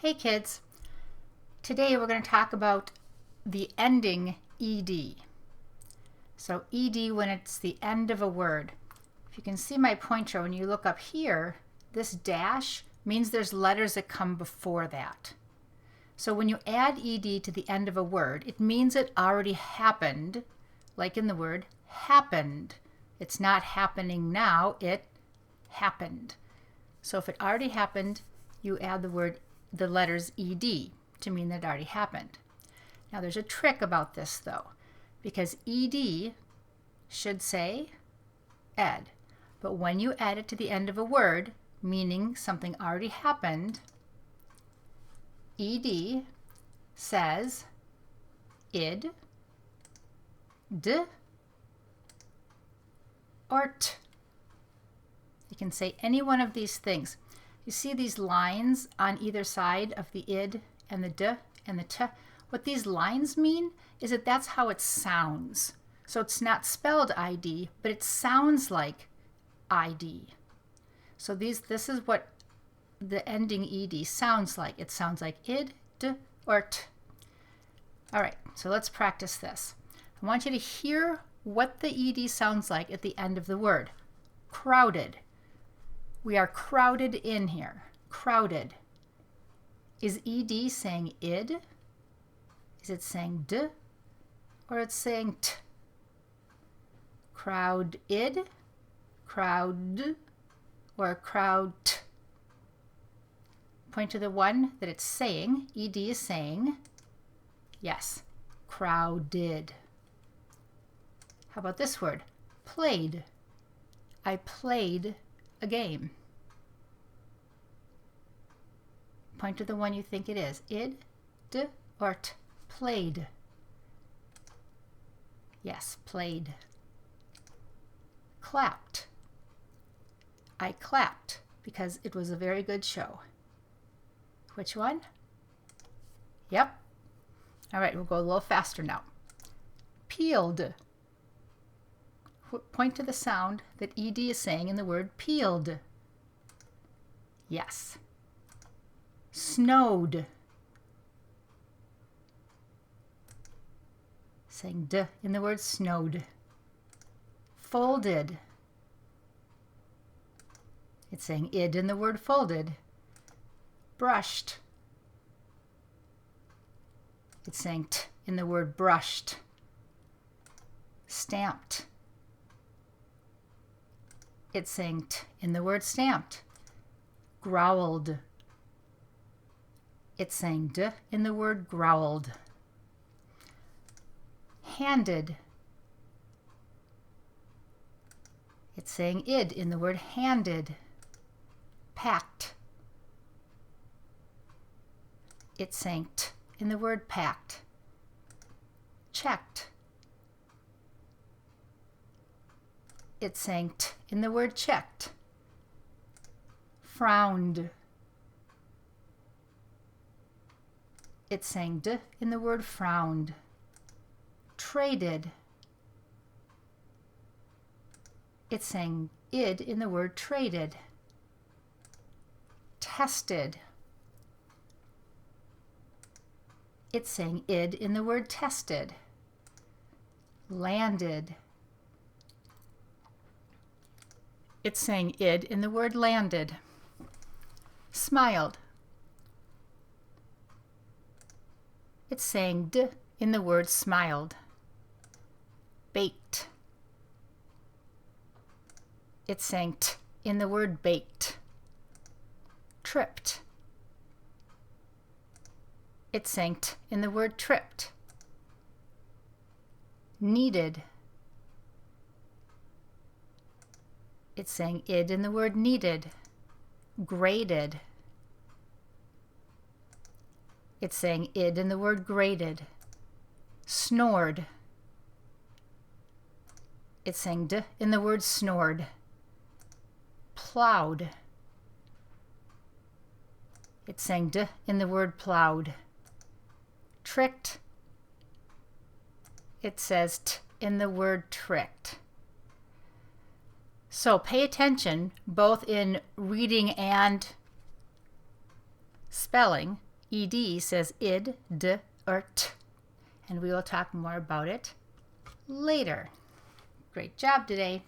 Hey kids, today we're going to talk about the ending ed. So ed when it's the end of a word. If you can see my pointer, when you look up here, this dash means there's letters that come before that. So when you add ed to the end of a word, it means it already happened, like in the word happened. It's not happening now, it happened. So if it already happened, you add the letters ed to mean that it already happened. Now there's a trick about this though, because ed should say ed, but when you add it to the end of a word, meaning something already happened, ed says id, d, or t. You can say any one of these things. You see these lines on either side of the id and the d and the t? What these lines mean is that that's how it sounds. So it's not spelled ID, but it sounds like ID. So this is what the ending ed sounds like. It sounds like id, d, or t. All right, so let's practice this. I want you to hear what the ed sounds like at the end of the word. Crowded. We are crowded in here. Crowded. Is ed saying id? Is it saying d? Or it's saying t? Crowd-id, crowd, or crowd. Point to the one that it's saying. Ed is saying, yes, crowded. How about this word? Played. I played a game. Point to the one you think it is. Id, d, or t. Played. Yes, played. Clapped. I clapped because it was a very good show. Which one? Yep. All right, we'll go a little faster now. Peeled. Point to the sound that ed is saying in the word peeled. Yes. Snowed. Saying d in the word snowed. Folded. It's saying id in the word folded. Brushed. It's saying t in the word brushed. Stamped. It's saying t in the word stamped. Growled. It's saying d in the word growled. Handed. It's saying id in the word handed. Packed. It's saying t in the word packed. Checked. It's saying t in the word checked. Frowned. It's saying d in the word frowned. Traded. It's saying id in the word traded. Tested. It's saying id in the word tested. Landed. It's saying id in the word landed. Smiled. It's saying d in the word smiled. Baked. It's saying t in the word baked. Tripped. It's saying t in the word tripped. Needed. It's saying id in the word needed. Graded. It's saying id in the word graded. Snored. It's saying d in the word snored. Plowed. It's saying d in the word plowed. Tricked. It says t in the word tricked. So pay attention both in reading and spelling ed says id, d, or t, and we will talk more about it later. Great job today.